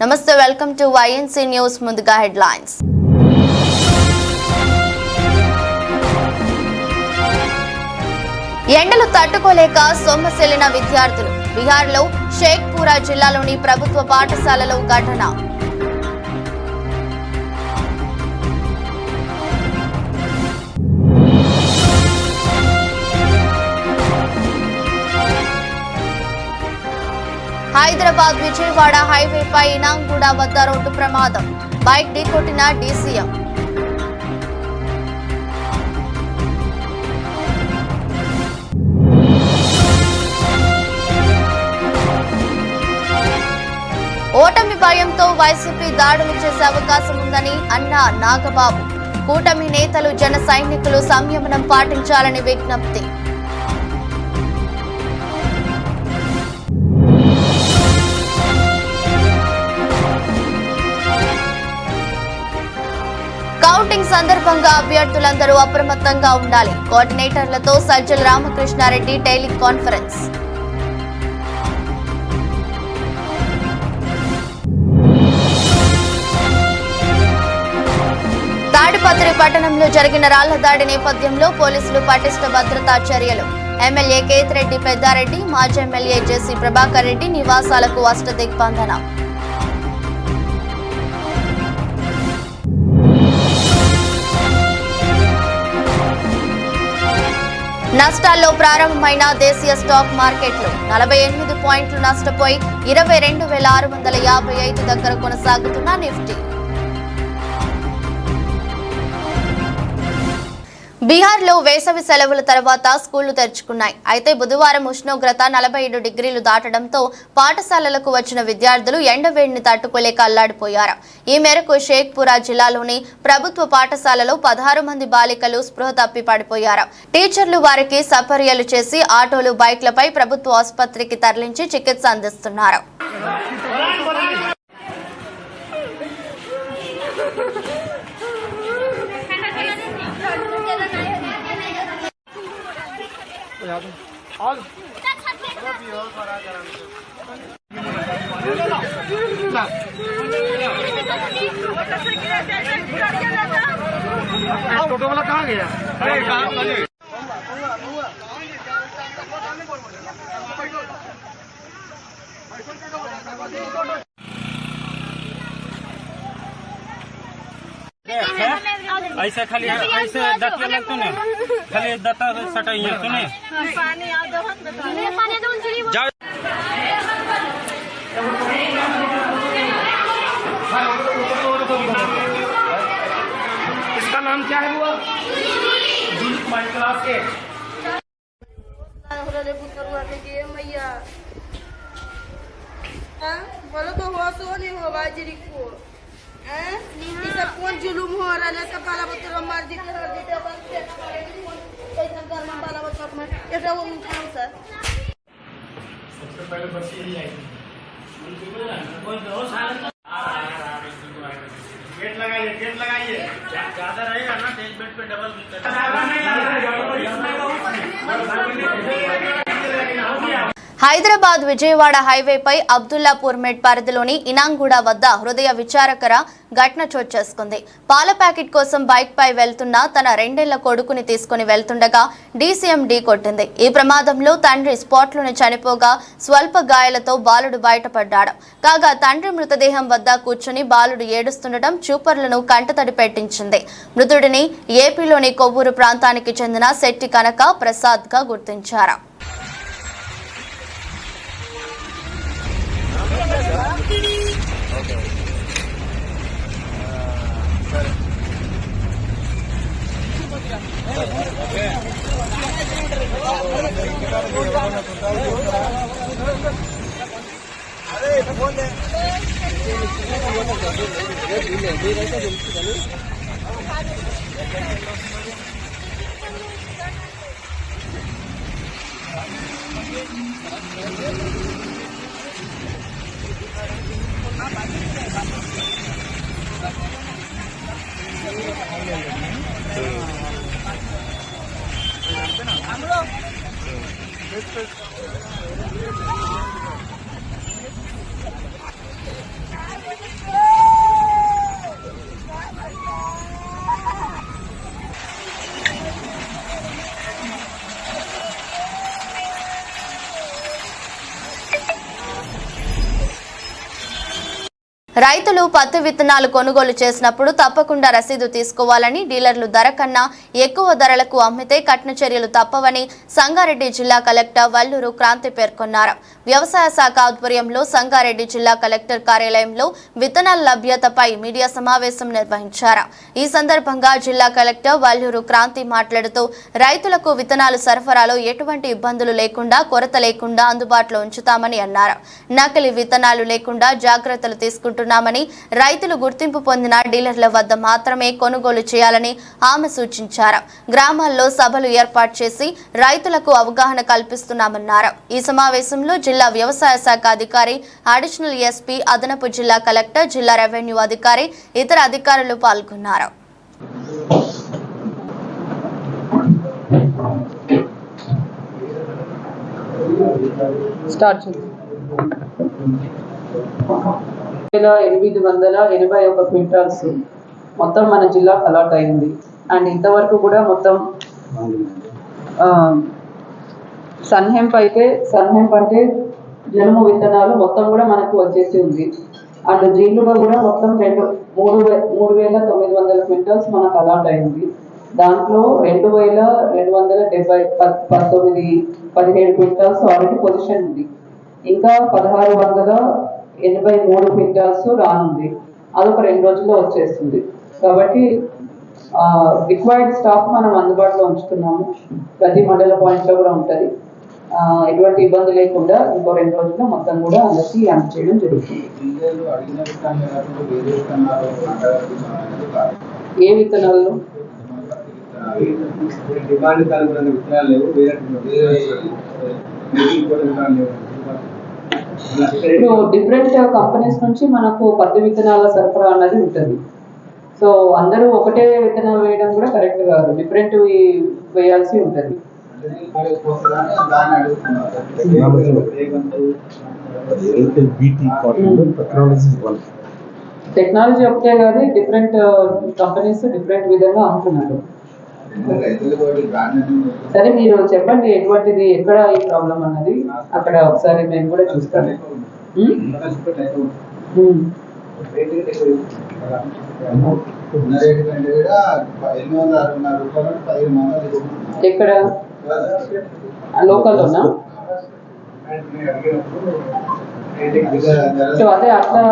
నమస్తే, welcome to YNC news. ముందుగా headlines. ఎండలు తట్టుకోలేక సొమ్మసిల్లిన విద్యార్థులు. బీహార్లో షేక్పురా జిల్లాలోని ప్రభుత్వ పాఠశాలలో ఘటన. హైదరాబాద్ విజయవాడ హైవేపై ఇనాంగూడ వద్ద రోడ్డు ప్రమాదం. బైక్ ఢీకొట్టిన DCM. ఓటమి భయంతో వైసీపీ దాడులు చేసే అవకాశం ఉందని అన్న నాగబాబు. కూటమి నేతలు జన సైనికులు సంయమనం పాటించాలని విజ్ఞప్తి. కౌంటింగ్ సందర్భంగా అభ్యర్థులందరూ అప్రమత్తంగా ఉండాలి. కోఆర్డినేటర్లతో సజ్జల రామకృష్ణారెడ్డి టెలికాన్ఫరెన్స్. తాడిపత్రి పట్టణంలో జరిగిన రాళ్ల దాడి నేపథ్యంలో పోలీసులు పటిష్ట భద్రతా చర్యలు. ఎమ్మెల్యే కేతిరెడ్డి పెద్దారెడ్డి, మాజీ ఎమ్మెల్యే జెసి ప్రభాకర్ రెడ్డి నివాసాలకు అష్టదిగ్బంధన. నష్టాల్లో ప్రారంభమైన దేశీయ స్టాక్ మార్కెట్లు 48 పాయింట్లు నష్టపోయి 22,655 దగ్గర కొనసాగుతున్న నిఫ్టీ. బీహార్లో వేసవి సెలవుల తర్వాత స్కూళ్లు తెరుచుకున్నాయి. అయితే బుధవారం ఉష్ణోగ్రత 47 డిగ్రీలు దాటడంతో పాఠశాలలకు వచ్చిన విద్యార్థులు ఎండవేడిని తట్టుకోలేక అల్లాడిపోయారు. ఈ మేరకు షేక్పురా జిల్లాలోని ప్రభుత్వ పాఠశాలలో 16 మంది బాలికలు స్పృహ తప్పి పడిపోయారు. టీచర్లు వారికి సపర్యలు చేసి ఆటోలు, బైక్లపై ప్రభుత్వ ఆసుపత్రికి తరలించి చికిత్స అందిస్తున్నారు. टोटो वाला कहाँ गया? ऐसे खाली ऐसे दत्ता लगते ने खाली दत्ता सटाइए सुने जाओ। इसका नाम क्या है? वो क्लास के मैया बोलो तो हुआ सो नहीं हो बाजरी को सब कौन जुलूम हो रहा है? सब बाला बच्चों मार देते हर देते बस कैसा करना बाला बच्चों में ऐसा वो उठाओ सर। सबसे पहले बच्ची यही आई गेट लगाइए ज्यादा रहेगा ना, एक बेड पे डबल హైదరాబాద్ విజయవాడ హైవేపై అబ్దుల్లాపూర్ మెట్ పరిధిలోని ఇనాంగూడ వద్ద హృదయ విచారకర ఘటన చోటు చేసుకుంది. పాల ప్యాకెట్ కోసం బైక్ పై వెళ్తున్న తన 2 ఏళ్ల కొడుకుని తీసుకుని వెళ్తుండగా DCM ఢీకొట్టింది. ఈ ప్రమాదంలో తండ్రి స్పాట్లోనే చనిపోగా స్వల్ప గాయాలతో బాలుడు బయటపడ్డాడు. కాగా తండ్రి మృతదేహం వద్ద కూర్చుని బాలుడు ఏడుస్తుండటం చూపర్లను కంటతడి పెట్టించింది. మృతుడిని ఏపీలోని కొవ్వూరు ప్రాంతానికి చెందిన శెట్టి కనక ప్రసాద్ గా గుర్తించారు. రైతులు పత్తి విత్తనాలు కొనుగోలు చేసినప్పుడు తప్పకుండా రసీదు తీసుకోవాలని, డీలర్లు ధర కన్నా ఎక్కువ ధరలకు అమ్మితే కఠిన చర్యలు తప్పవని సంగారెడ్డి జిల్లా కలెక్టర్ వల్లూరు క్రాంతి పేర్కొన్నారు. వ్యవసాయ శాఖ ఆధ్వర్యంలో సంగారెడ్డి జిల్లా కలెక్టర్ కార్యాలయంలో విత్తనాల లభ్యతపై మీడియా సమావేశం నిర్వహించారు. ఈ సందర్భంగా జిల్లా కలెక్టర్ వల్లూరు క్రాంతి మాట్లాడుతూ రైతులకు విత్తనాలు సరఫరాలో ఎటువంటి ఇబ్బందులు లేకుండా, కొరత లేకుండా అందుబాటులో ఉంచుతామని అన్నారు. నకిలీ విత్తనాలు లేకుండా జాగ్రత్తలు తీసుకుంటున్నామని, రైతులు గుర్తింపు పొందిన డీలర్ల వద్ద మాత్రమే కొనుగోలు చేయాలని ఆమె సూచించారు. గ్రామాల్లో సభలు ఏర్పాటు చేసి రైతులకు అవగాహన కల్పిస్తున్నామన్నారు. ఈ సమావేశంలో జిల్లా వ్యవసాయ శాఖ అధికారి, అడిషనల్ ఎస్పీ, అదనపు జిల్లా కలెక్టర్, జిల్లా రెవెన్యూ అధికారి, ఇతర అధికారులు పాల్గొన్నారు. స్టార్ట్ 881 క్వింటాల్స్ మొత్తం మన జిల్లాకు అలాట్ అయింది. అండ్ ఇంతవరకు కూడా మొత్తం సన్హెంప్ అంటే జనుము విత్తనాలు మొత్తం కూడా మనకు వచ్చేసి ఉంది. అండ్ జీలుగా కూడా మొత్తం 3,900 క్వింటాల్స్ మనకు అలాట్ అయింది. దాంట్లో 2,217 క్వింటాల్స్ ఆల్రెడీ పొజిషన్ ఉంది. ఇంకా 1,683 క్వింటాల్స్ రానుంది. అదొక 2 రోజుల్లో వచ్చేస్తుంది. కాబట్టి రిక్వైర్డ్ స్టాక్ మనం అందుబాటులో ఉంచుతున్నాము. ప్రతి మండల పాయింట్లో కూడా ఉంటుంది. ఎటువంటి ఇబ్బంది లేకుండా ఇంకో 2 రోజుల్లో మొత్తం కూడా అందరికీ అందజేయడం జరుగుతుంది. ఏ విత్తనాలు? ఇప్పుడు డిఫరెంట్ కంపెనీస్ నుంచి మనకు పత్తి విత్తనాల సరఫరా అన్నది ఉంటుంది. సో అందరూ ఒకటే విత్తనాలు వేయడం కూడా కరెక్ట్ కాదు, డిఫరెంట్ వేయాల్సి ఉంటుంది. టెక్నాలజీ ఒకటే కాదు, డిఫరెంట్ కంపెనీస్ డిఫరెంట్ విధంగా అమ్ముతున్నారు. సరే, మీరు చెప్పండి ఎటువంటిది, ఎక్కడ ఈ ప్రాబ్లం అన్నది అక్కడ ఒకసారి మేము కూడా చూస్తాము. ఎక్కడ? లోకల్లోనా? సో అదే అట్లా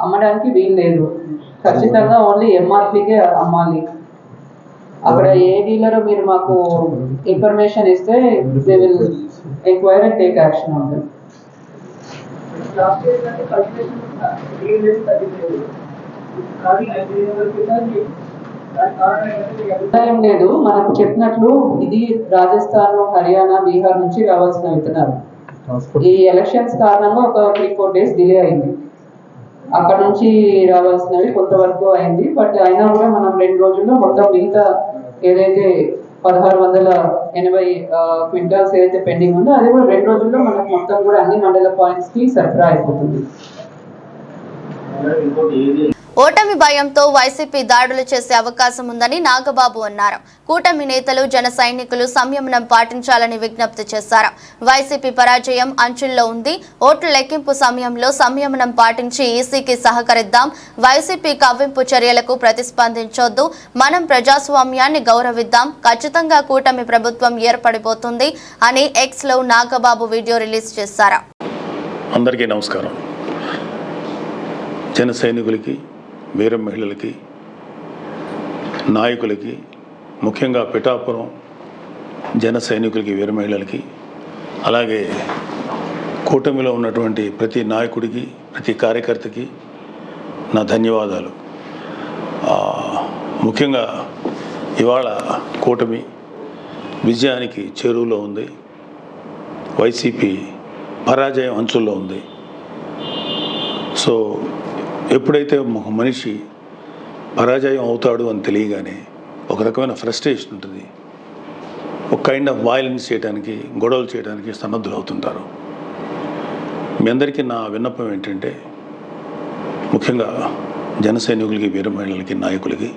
అమ్మడానికి వీలు లేదు. ఖచ్చితంగా ఓన్లీ ఎంఆర్పీకే అమ్మాలి. అక్కడ ఏ డీలర్ మీరు మాకు ఇన్ఫర్మేషన్ ఇస్తే they will enquire and take action on them. ఏం లేదు, మనకు చెప్పినట్లు ఇది రాజస్థాన్, హర్యానా, బీహార్ నుంచి రావాల్సిన విత్తనాలు. ఈ ఎలక్షన్స్ కారణంగా ఒక 3-4 days డిలే అయింది. అక్కడ నుంచి రావాల్సినవి కొంతవరకు అయింది. బట్ అయినా కూడా మనం 2 రోజుల్లో మొత్తం మిగతా ఏదైతే 1,680 క్వింటాల్స్ ఏదైతే పెండింగ్ ఉందో అది కూడా 2 రోజుల్లో మనకు మొత్తం కూడా అన్ని మండల పాయింట్స్ కి సరఫరా అయిపోతుంది. ఓటమి భయంతో వైసీపీ దాడులు చేసే అవకాశం ఉందని నాగబాబు అన్నారు. కూటమి నేతలు, జన సైనికులు సంయమనం పాటించాలని విజ్ఞప్తి చేశారు. వైసీపీ పరాజయం అంచుల్లో ఉంది. ఓట్ల లెక్కింపు సమయంలో సంయమనం పాటించి ఈసీకి సహకరిద్దాం. వైసీపీ కవ్వింపు చర్యలకు ప్రతిస్పందించొద్దు. మనం ప్రజాస్వామ్యాన్ని గౌరవిద్దాం. ఖచ్చితంగా కూటమి ప్రభుత్వం ఏర్పడిపోతుంది అని ఎక్స్ లో నాగబాబు వీడియో రిలీజ్ చేశారు. అందరికీ నమస్కారం. జన సైనికులకి, వీర మహిళలకి, నాయకులకి, ముఖ్యంగా పిఠాపురం జన సైనికులకి, వీర మహిళలకి, అలాగే కూటమిలో ఉన్నటువంటి ప్రతి నాయకుడికి, ప్రతి కార్యకర్తకి నా ధన్యవాదాలు. ముఖ్యంగా ఇవాళ కూటమి విజయానికి చేరువలో ఉంది. వైసీపీ పరాజయం అంచుల్లో ఉంది. సో ఎప్పుడైతే ఒక మనిషి పరాజయం అవుతాడు అని తెలియగానే ఒక రకమైన ఫ్రస్ట్రేషన్ ఉంటుంది. ఒక కైండ్ ఆఫ్ వైలెన్స్ చేయడానికి, గొడవలు చేయడానికి సన్నద్ధులు అవుతుంటారు. మీ అందరికీ నా విన్నపం ఏంటంటే, ముఖ్యంగా జన సైనికులకి, వీర మహిళలకి, నాయకులకి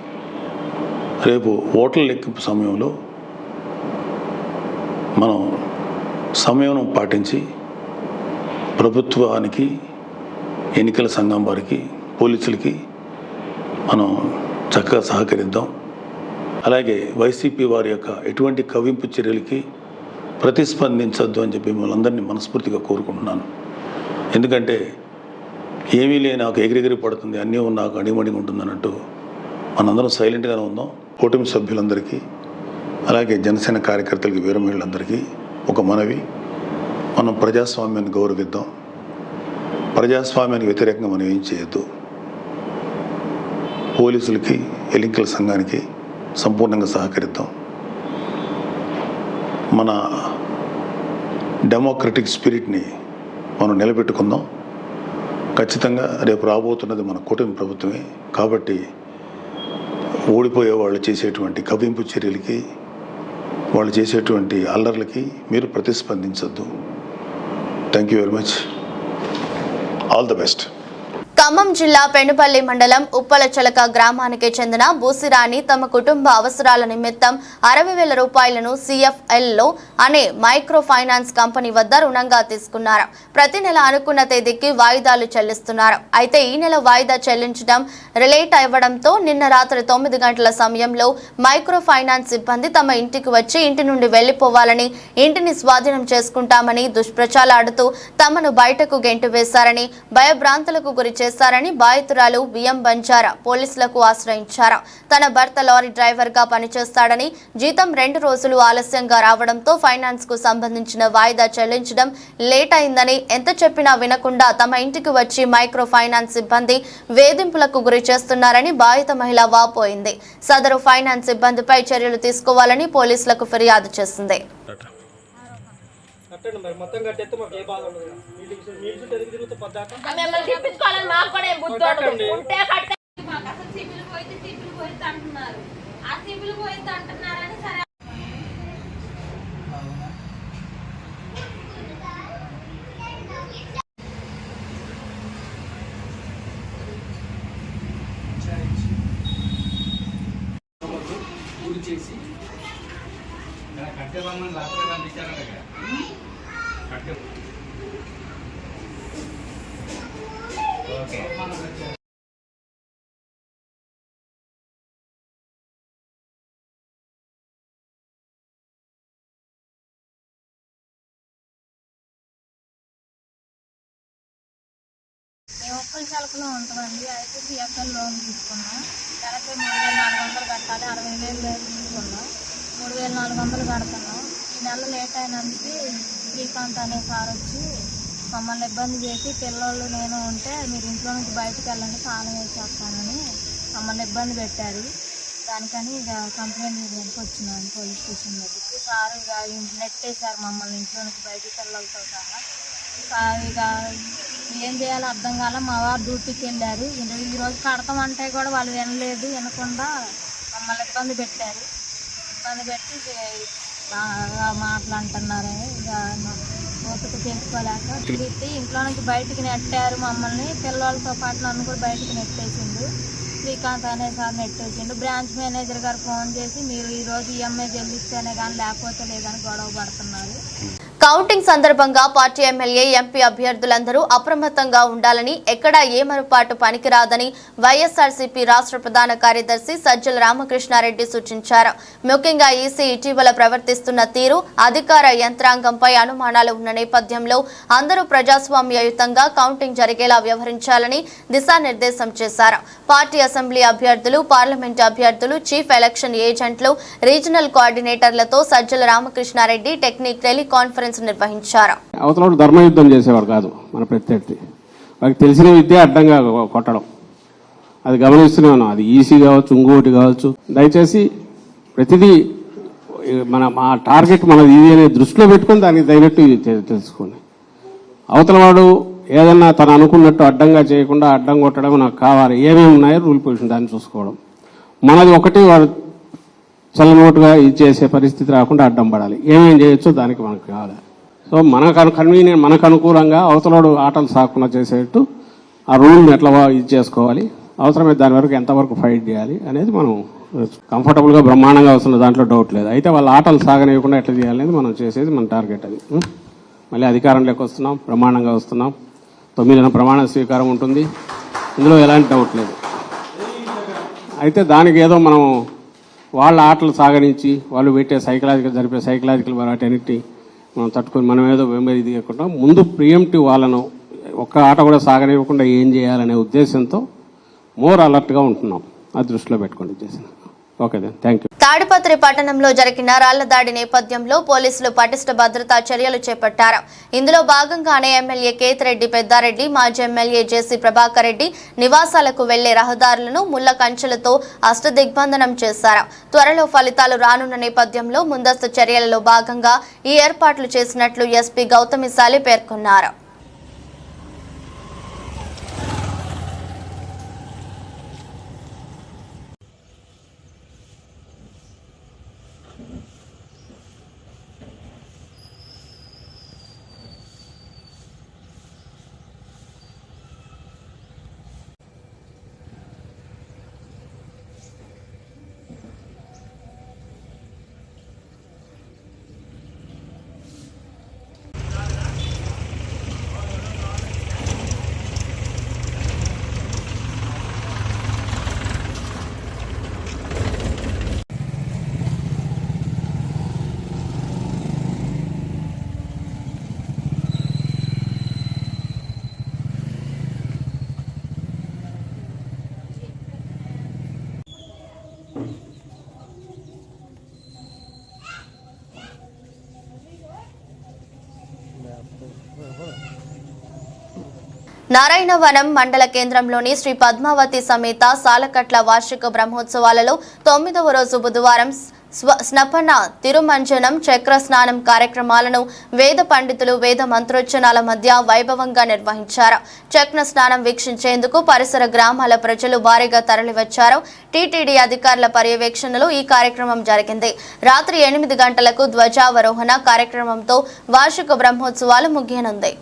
రేపు ఓట్ల లెక్కింపు సమయంలో మనం సంయమనం పాటించి ప్రభుత్వానికి, ఎన్నికల సంఘం వారికి పోలీసులకి మనం చక్కగా సహకరిద్దాం. అలాగే వైసీపీ వారి యొక్క ఎటువంటి కవ్వింపు చర్యలకి ప్రతిస్పందించద్దు అని చెప్పి మిమ్మల్ని అందరినీ మనస్ఫూర్తిగా కోరుకుంటున్నాను. ఎందుకంటే ఏమీ లేని నాకు ఎగిరెగిరి పడుతుంది, అన్నీ నాకు అడిమడిగా ఉంటుంది అన్నట్టు మనందరం సైలెంట్గానే ఉందాం. కూటమి సభ్యులందరికీ అలాగే జనసేన కార్యకర్తలకి వీరమహిళలందరికీ ఒక మనవి, మనం ప్రజాస్వామ్యాన్ని గౌరవిద్దాం. ప్రజాస్వామ్యానికి వ్యతిరేకంగా మనం ఏం చేయొద్దు. పోలీసులకి ఎన్నికల సంఘానికి సంపూర్ణంగా సహకరిద్దాం. మన డెమోక్రటిక్ స్పిరిట్ని మనం నిలబెట్టుకుందాం. ఖచ్చితంగా రేపు రాబోతున్నది మన కూటమి ప్రభుత్వమే కాబట్టి ఓడిపోయే వాళ్ళు చేసేటువంటి కవ్వింపు చర్యలకి, వాళ్ళు చేసేటువంటి అల్లర్లకి మీరు ప్రతిస్పందించద్దు. Thank you very much. All the best. Khammam జిల్లా పెనుపల్లి మండలం ఉప్పలచలక గ్రామానికి చెందిన బూసిరాణి తమ కుటుంబ అవసరాల నిమిత్తం 60,000 రూపాయలను CFLలో అనే మైక్రో ఫైనాన్స్ కంపెనీ వద్ద రుణంగా తీసుకున్నారు. ప్రతి నెల అనుకున్న తేదీకి వాయిదాలు చెల్లిస్తున్నారు. అయితే ఈ నెల వాయిదా చెల్లించడం రిలేట్ అవ్వడంతో నిన్న రాత్రి 9 గంటల సమయంలో మైక్రో ఫైనాన్స్ సిబ్బంది తమ ఇంటికి వచ్చి ఇంటి నుండి వెళ్లిపోవాలని, ఇంటిని స్వాధీనం చేసుకుంటామని దుష్ప్రచారాడుతూ తమను బయటకు గెంటివేశారని, భయభ్రాంతులకు గురి చేశారని బాధితురాలు బియ్యం బంజారా పోలీసులకు ఆశ్రయించారు. తన భర్త లారీ డ్రైవర్ గా పనిచేస్తాడని, జీతం 2 రోజులు ఆలస్యంగా రావడంతో ఫైనాన్స్ కు సంబంధించిన వాయిదా చెల్లించడం లేట్ అయిందని, ఎంత చెప్పినా వినకుండా తమ ఇంటికి వచ్చి మైక్రో ఫైనాన్స్ సిబ్బంది వేధింపులకు గురి చేస్తున్నారని బాధిత మహిళ వాపోయింది. సదరు ఫైనాన్స్ సిబ్బందిపై చర్యలు తీసుకోవాలని పోలీసులకు ఫిర్యాదు చేసింది. మొత్తం కట్టేస్తే మాకు ఏ బాధ ఉండదు. నీళ్ళు తిరుగుతూ పొద్దాక మిమ్మల్ని తిప్పించుకోవాలని మాకు కూడా ఏం బుద్ధి ఉండదు. ఉంటే కట్టే మాకు అసలు సిబిల్ పోయితే అంటున్నారు. ఆ సిబిల్ పోయితే అంటున్నారని సరే చేసి కట్టే బొమ్మని లాస్ట్ పంపించారంట కదా. కట్టే మేము ఉప్పలచలకలో ఉంటామండి. అయితే CFL లోన్ తీసుకున్నాం. నెలకి 3,400 కట్టాలి. 60,000 తీసుకున్నాం. 3,400 కడుతున్నాం. ఈ నెల లేట్ అయినందుకు శ్రీకాంత్ అనే సార్ వచ్చి మమ్మల్ని ఇబ్బంది చేసి, పిల్లలు నేను ఉంటే మీరు ఇంట్లో నుంచి బయటకు వెళ్ళండి, తాళం వేసేస్తానని మమ్మల్ని ఇబ్బంది పెట్టారు. దానికని ఇక కంప్లైంట్ చేయడానికి వచ్చినాను పోలీస్ స్టేషన్ దగ్గరికి. సార్ ఇక నెట్టేశారు మమ్మల్ని ఇంట్లో నుంచి బయటకు పిల్లలతో సహా. ఇక ఏం చేయాలో అర్థం కాల. మా వారు డ్యూటీకి వెళ్ళారు. ఈరోజు కడతామంటే కూడా వాళ్ళు వినలేదు, వినకుండా మమ్మల్ని ఇబ్బంది పెట్టారు. ఇబ్బంది పెట్టి బాగా మాట్లాడుతున్నారు. ఇక ఓపిక చేసుకోలేక తిరిగి ఇంట్లో నుంచి బయటికి నెట్టారు మమ్మల్ని. పిల్లలతో పాటు నన్ను కూడా బయటికి నెట్టేసిండు. శ్రీకాంత్ అనే సార్ నెట్టేసిండు. బ్రాంచ్ మేనేజర్ గారు ఫోన్ చేసి మీరు ఈరోజు EMI చెల్లిస్తేనే కానీ లేకపోతే లేదని గొడవ పడుతున్నారు. కౌంటింగ్ సందర్భంగా పార్టీ ఎమ్మెల్యే, ఎంపీ అభ్యర్థులందరూ అప్రమత్తంగా ఉండాలని, ఎక్కడా ఏమరుపాటు పనికిరాదని వైఎస్ఆర్సీపీ రాష్ట్ర ప్రధాన కార్యదర్శి సజ్జల రామకృష్ణారెడ్డి సూచించారు. ముఖ్యంగా ఈసీ ఇటీవల ప్రవర్తిస్తున్న తీరు, అధికార యంత్రాంగంపై అనుమానాలు ఉన్న నేపథ్యంలో అందరూ ప్రజాస్వామ్యయుతంగా కౌంటింగ్ జరిగేలా వ్యవహరించాలని దిశానిర్దేశం చేశారు. పార్టీ అసెంబ్లీ అభ్యర్థులు, పార్లమెంటు అభ్యర్థులు, చీఫ్ ఎలక్షన్ ఏజెంట్లు, రీజనల్ కోఆర్డినేటర్లతో సజ్జల రామకృష్ణారెడ్డి టెక్నిక్ టెలికాన్ఫరెన్స్ నిర్వహించారు. అవతల ధర్మయుద్ధం చేసేవాడు కాదు మన ప్రత్యర్థి. వాళ్ళకి తెలిసిన విద్య అడ్డంగా కొట్టడం, అది గమనిస్తూనే ఉన్నాం. అది ఈసీ కావచ్చు, ఇంకోటి కావచ్చు. దయచేసి ప్రతిదీ మా టార్గెట్ మనది ఇది అనే దృష్టిలో పెట్టుకుని దానికి తగినట్టు తెలుసుకోండి. అవతల వాడు ఏదన్నా తను అనుకున్నట్టు అడ్డంగా చేయకుండా అడ్డం కొట్టడం నాకు కావాలి. ఏమేమి ఉన్నాయో రూల్ పొజిషన్ దాన్ని చూసుకోవడం. మనది ఒకటి వాడు చల్లనోటుగా ఇది చేసే పరిస్థితి రాకుండా అడ్డం పడాలి. ఏమేం చేయొచ్చో దానికి మనకు కావాలి. సో కన్వీనియంట్ మనకు అనుకూలంగా అవతలోడు ఆటలు సాకుండా చేసేట్టు ఆ రూల్ని ఎట్లా ఇది చేసుకోవాలి, అవసరమైతే దాని వరకు ఎంతవరకు ఫైట్ చేయాలి అనేది మనం కంఫర్టబుల్గా బ్రహ్మాండంగా వస్తున్న దాంట్లో డౌట్ లేదు. అయితే వాళ్ళ ఆటలు సాగనివ్వకుండా ఎట్లా చేయాలనేది మనం చేసేది మన టార్గెట్. అది మళ్ళీ అధికారంలోకి వస్తున్నాం, బ్రహ్మాండంగా వస్తున్నాం. 9న ప్రమాణ స్వీకారం ఉంటుంది. ఇందులో ఎలాంటి డౌట్ లేదు. అయితే దానికి ఏదో మనం వాళ్ళ ఆటలు సాగరించి వాళ్ళు పెట్టే సైకలాజికల్ వాటన్నిటి మనం తట్టుకొని మనం ఏదో ఇది కాకుండా ముందు ప్రియంటివ్ వాళ్ళను ఒక్క ఆట కూడా సాగనివ్వకుండా ఏం చేయాలనే ఉద్దేశంతో మోర్ అలర్ట్గా ఉంటున్నాం. అది దృష్టిలో పెట్టుకోండి చేసిన. Okay thank you. తాడిపత్రి పట్టణంలో జరిగిన రాళ్ల దాడి నేపథ్యంలో పోలీసులు పటిష్ట భద్రతా చర్యలు చేపట్టారు. ఇందులో భాగంగానే ఎమ్మెల్యే కేతిరెడ్డి పెద్దారెడ్డి, మాజీ ఎమ్మెల్యే జేసీ ప్రభాకర్ రెడ్డి నివాసాలకు వెళ్లే రహదారులను ముళ్ల కంచెలతో అష్టదిగ్బంధనం చేశారు. త్వరలో ఫలితాలు రానున్న నేపథ్యంలో ముందస్తు చర్యలలో భాగంగా ఈ ఏర్పాట్లు చేసినట్లు ఎస్పీ గౌతమిశాలి పేర్కొన్నారు. నారాయణవనం మండల కేంద్రంలోని శ్రీ పద్మావతి సమేత సాలకట్ల వార్షిక బ్రహ్మోత్సవాలలో 9వ రోజు బుధవారం స్నపన తిరుమంజనం చక్ర స్నానం కార్యక్రమాలను వేద పండితులు వేద మంత్రోచ్చనాల మధ్య వైభవంగా నిర్వహించారు. చక్ర స్నానం వీక్షించేందుకు పరిసర గ్రామాల ప్రజలు భారీగా తరలివచ్చారు. టీటీడీ అధికారుల పర్యవేక్షణలో ఈ కార్యక్రమం జరిగింది. రాత్రి 8 గంటలకు ధ్వజావరోహణ కార్యక్రమంతో వార్షిక బ్రహ్మోత్సవాలు ముగియనుంది.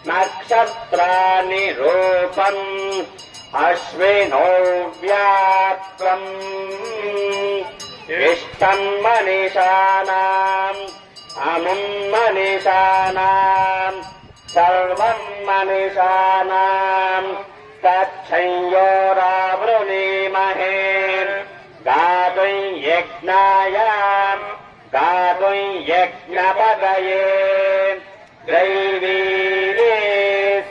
నక్షత్రాని రూపం అశ్వినో వ్యాప్తం ఇష్టం మనీషానాం అముం మనీషానాం సర్వం మనీషానాం తచ్చంయోరావృణీమహే గాతుం యజ్ఞాయ గాతుం యజ్ఞపదయే దైవీ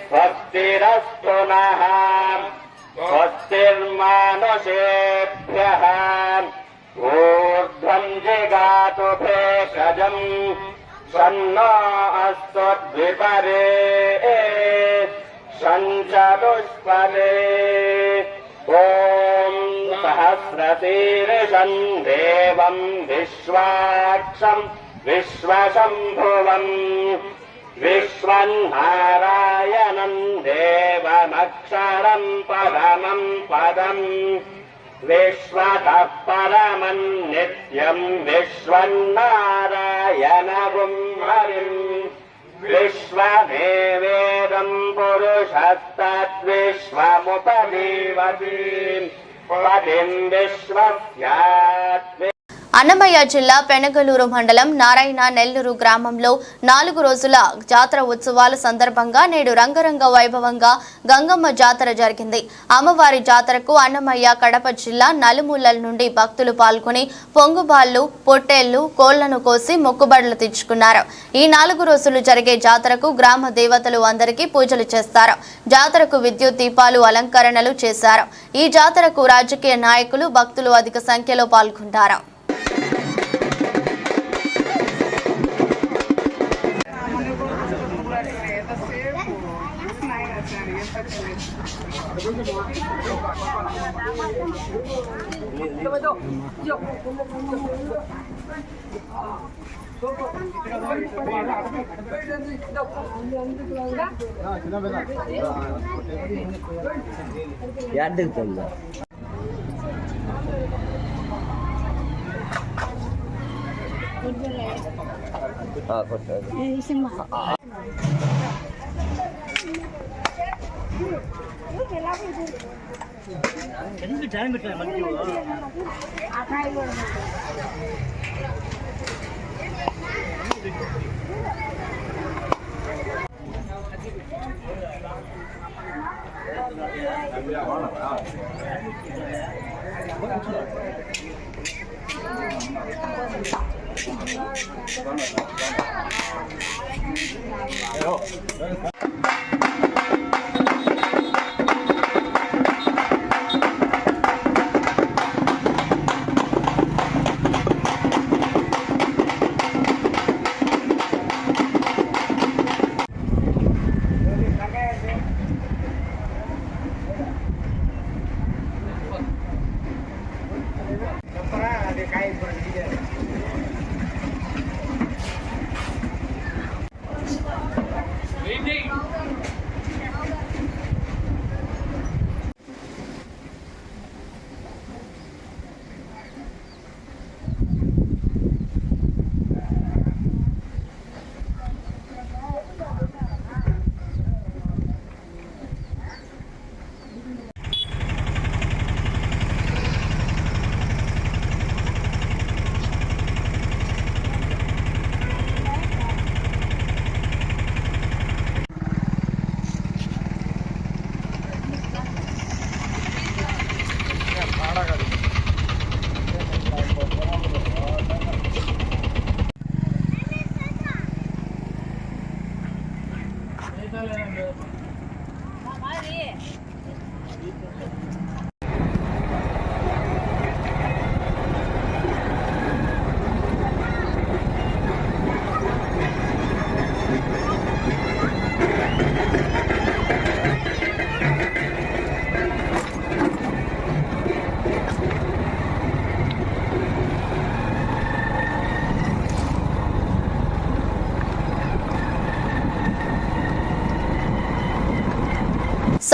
స్వస్తిరస్తు నః స్వస్తిర్మానుషేభ్యః ఊర్ధ్వం జిగాతు భేషజం షన్నో అస్తు ద్విపరే షంచతుష్పదే ఓం సహస్రశీర్షం దేవం విశ్వాక్షం విశ్వశంభువం విశ్వన్నారాయణం దేవమక్షరం పరమం పదం విశ్వతః పరమం నిత్యం విశ్వన్నారాయణగుం హరిం విశ్వదేవేదం పురుషస్తద్విశ్వముపజీవతి పదిం విశ్వస్యాత్. అన్నమయ్య జిల్లా పెనగలూరు మండలం నారాయణ నెల్లూరు గ్రామంలో 4 రోజుల జాతర ఉత్సవాల సందర్భంగా నేడు రంగరంగ వైభవంగా గంగమ్మ జాతర జరిగింది. అమ్మవారి జాతరకు అన్నమయ్య, కడప జిల్లా నలుమూలల నుండి భక్తులు పాల్గొని పొంగుబాళ్లు, పొట్టేళ్లు, కోళ్లను కోసి మొక్కుబడులు తెచ్చుకున్నారు. ఈ 4 రోజులు జరిగే జాతరకు గ్రామ దేవతలు అందరికీ పూజలు చేస్తారు. జాతరకు విద్యుత్ దీపాలు అలంకరణలు చేశారు. ఈ జాతరకు రాజకీయ నాయకులు, భక్తులు అధిక సంఖ్యలో పాల్గొంటారు.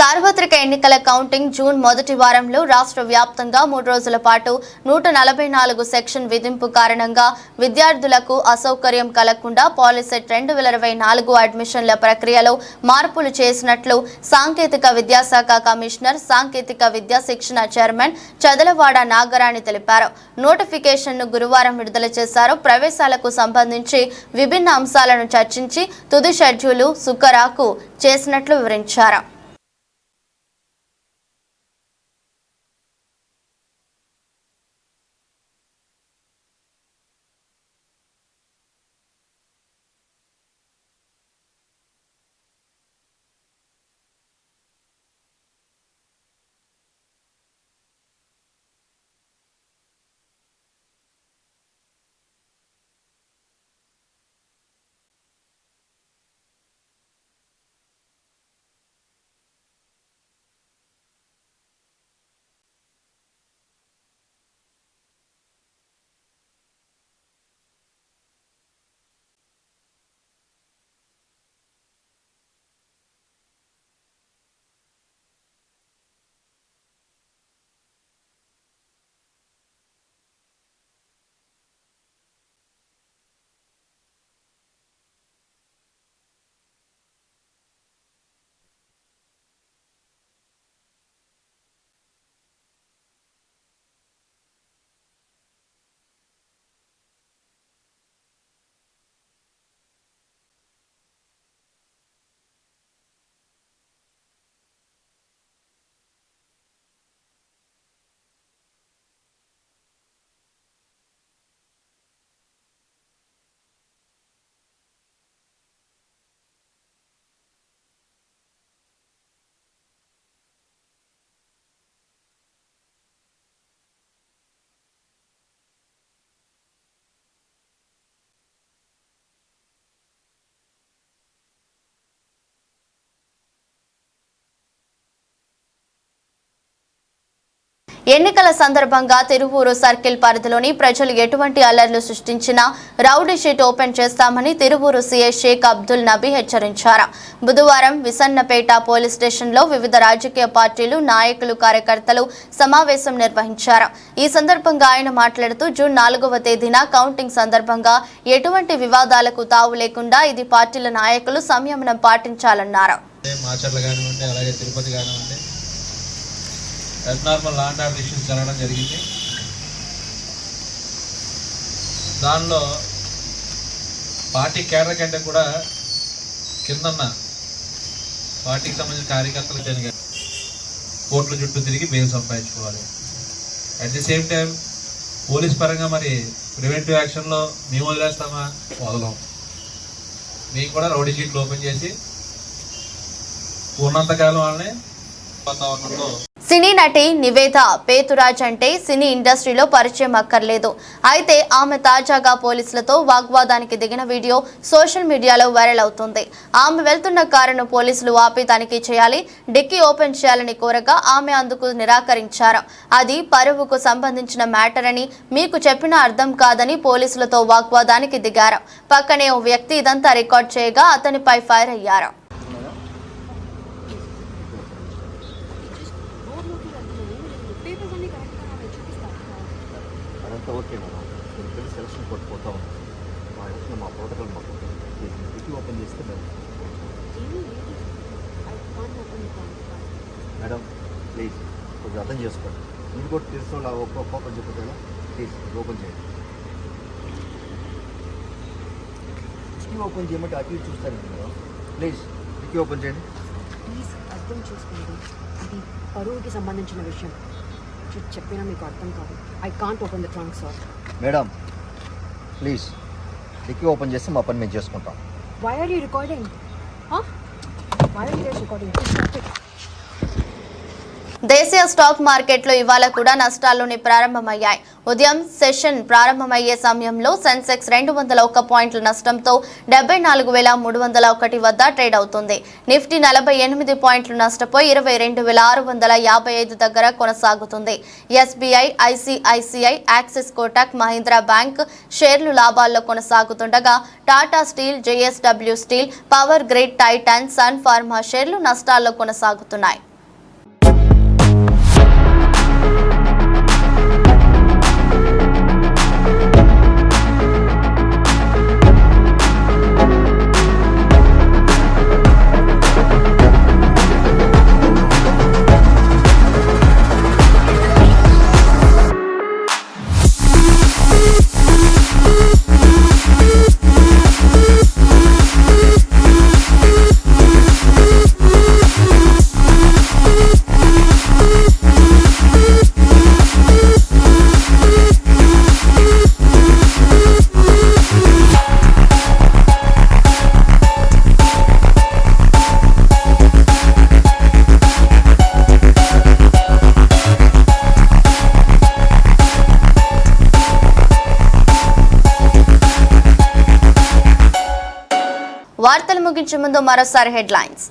సార్వత్రిక ఎన్నికల కౌంటింగ్ జూన్ మొదటి వారంలో రాష్ట్ర వ్యాప్తంగా 3 రోజుల పాటు 144 సెక్షన్ విధింపు కారణంగా విద్యార్థులకు అసౌకర్యం కలగకుండా పాలిసెట్ 2024 అడ్మిషన్ల ప్రక్రియలో మార్పులు చేసినట్లు సాంకేతిక విద్యాశాఖ కమిషనర్ సాంకేతిక విద్యా శిక్షణ చైర్మన్ చదలవాడ నాగరాణి తెలిపారు. నోటిఫికేషన్ను గురువారం విడుదల చేశారు. ప్రవేశాలకు సంబంధించి విభిన్న అంశాలను చర్చించి తుది షెడ్యూలు సుఖరాకు చేసినట్లు వివరించారు. ఎన్నికల సందర్భంగా తిరువూరు సర్కిల్ పరిధిలోని ప్రజలు ఎటువంటి అల్లర్లు సృష్టించినా రౌడీ షీట్ ఓపెన్ చేస్తామని తిరువూరు సీఐ షేక్ అబ్దుల్ నబీ హెచ్చరించారు. బుధవారం విసన్నపేట పోలీస్ స్టేషన్లో వివిధ రాజకీయ పార్టీలు నాయకులు కార్యకర్తలు సమావేశం నిర్వహించారు. ఈ సందర్భంగా ఆయన మాట్లాడుతూ జూన్ 4వ తేదీన కౌంటింగ్ సందర్భంగా ఎటువంటి వివాదాలకు తావు లేకుండా ఇది పార్టీల నాయకులు సంయమనం పాటించాలన్నారు. Abnormal law and order issues జరగడం జరిగింది. దానిలో పార్టీ కేడర్ కంటే కూడా కిందన్న పార్టీకి సంబంధించిన కార్యకర్తలు జరిగారు. కోర్టుల చుట్టూ తిరిగి బెయిల్ సంపాదించుకోవాలి. At the same time police పరంగా మరి ప్రివెంటివ్ యాక్షన్లో మేము వదిలేస్తామా? వదలం. మీకు కూడా రౌడీ షీట్లు ఓపెన్ చేసి ఉన్నంతకాలం వాళ్ళని వాతావరణంలో. సినీ నటి నివేద పేతురాజ్ అంటే సినీ ఇండస్ట్రీలో పరిచయం అక్కర్లేదు. అయితే ఆమె తాజాగా పోలీసులతో వాగ్వాదానికి దిగిన వీడియో సోషల్ మీడియాలో వైరల్ అవుతుంది. ఆమె వెళ్తున్న కారును పోలీసులు ఆపి తనిఖీ చేయాలి, డిక్కీ ఓపెన్ చేయాలని కోరగా ఆమె అందుకు నిరాకరించారు. అది పరువుకు సంబంధించిన మ్యాటర్ అని మీకు చెప్పిన అర్థం కాదని పోలీసులతో వాగ్వాదానికి దిగారు. పక్కనే ఓ వ్యక్తి ఇదంతా రికార్డ్ చేయగా అతనిపై ఫైర్ అయ్యారు. ఓకే మేడం, నేను తెలిసి సెలక్షన్ కొట్టుపోతా ఉన్నాను. మా ఎలక్షన్ మా ప్రోటోకాల్ మాకు డిక్కీ ఓపెన్ చేస్తే మేడం ప్లీజ్ కొంచెం అర్థం చేసుకోండి. మీరు కూడా తెలుసు ఒక్కొక్క ఓపెన్ చెప్పుతారా? ప్లీజ్ ఓపెన్ చేయండి. డిక్కీ ఓపెన్ చేయమంటే అటు ఇటు చూస్తాను మేడం. ప్లీజ్ డిక్కీ ఓపెన్ చేయండి. ప్లీజ్ అర్థం చేసుకోండి, అది పరువుకి సంబంధించిన విషయం. చెప్పినా మీకు అర్థం కాదు. I can't open the trunk sir. Madam please dickey open చేస్తే మా పని మేము చేసుకుంటాం. Why are you recording? Why are you recording? దేశీయ స్టాక్ మార్కెట్లో ఇవాళ కూడా నష్టాల్లోనే ప్రారంభమయ్యాయి. ఉదయం సెషన్ ప్రారంభమయ్యే సమయంలో సెన్సెక్స్ 201 పాయింట్ల నష్టంతో 74,301 వద్ద ట్రేడ్ అవుతుంది. నిఫ్టీ 48 పాయింట్లు నష్టపోయి 22,655 దగ్గర కొనసాగుతుంది. SBI, ICICI, Axis, Kotak Mahindra bank షేర్లు లాభాల్లో కొనసాగుతుండగా Tata steel, JSW steel, power grid, Titan, Sun Pharma షేర్లు నష్టాల్లో కొనసాగుతున్నాయి. వార్తలు ముగించే ముందు మరోసారి హెడ్లైన్స్.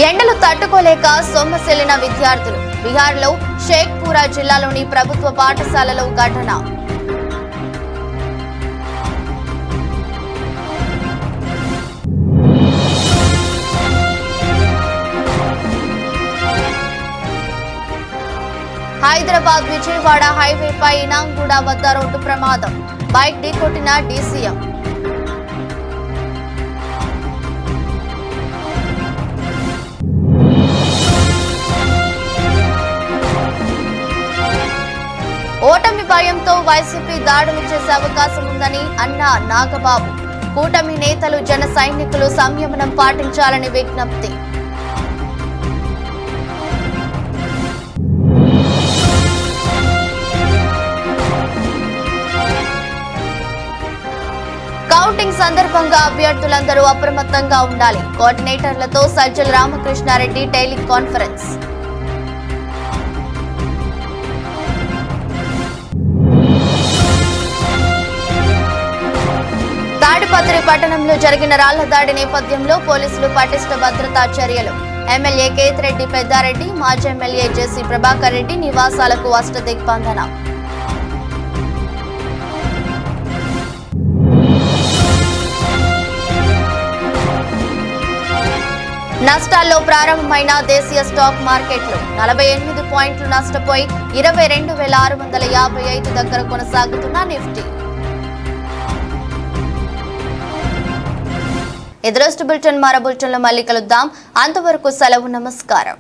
ఎండలు తట్టుకోలేక సొమ్మసిల్లిన విద్యార్థులు. బీహార్లో షేక్పురా జిల్లాలోని ప్రభుత్వ పాఠశాలలో ఘటన. హైదరాబాద్ విజయవాడ హైవేపై ఇనాంగూడ వద్ద రోడ్డు ప్రమాదం. బైక్ ఢీకొట్టిన డీసీఎం. ఓటమి భయంతో వైసీపీ దాడులు చేసే అవకాశం ఉందని అన్న నాగబాబు. కూటమి నేతలు, జన సైనికులు సంయమనం పాటించాలని విజ్ఞప్తి. కౌంటింగ్ సందర్భంగా అభ్యర్థులందరూ అప్రమత్తంగా ఉండాలి. కోఆర్డినేటర్లతో సజ్జల రామకృష్ణారెడ్డి టెలికాన్ఫరెన్స్. తాడిపత్రి పట్టణంలో జరిగిన రాళ్ల దాడి నేపథ్యంలో పోలీసులు పటిష్ట భద్రతా చర్యలు. ఎమ్మెల్యే కేతిరెడ్డి పెద్దారెడ్డి, మాజీ ఎమ్మెల్యే జెసి ప్రభాకర్ రెడ్డి నివాసాలకు అష్టదిగ్బంధన. నష్టాల్లో ప్రారంభమైన దేశీయ స్టాక్ మార్కెట్లు 48 పాయింట్లు నష్టపోయి 22,655 దగ్గర కొనసాగుతున్న నిఫ్టీ. ఎదురొస్ట్ బులెటిన్ మరో బులెటిన్లో మళ్ళీ కలుద్దాం. అంతవరకు సెలవు, నమస్కారం.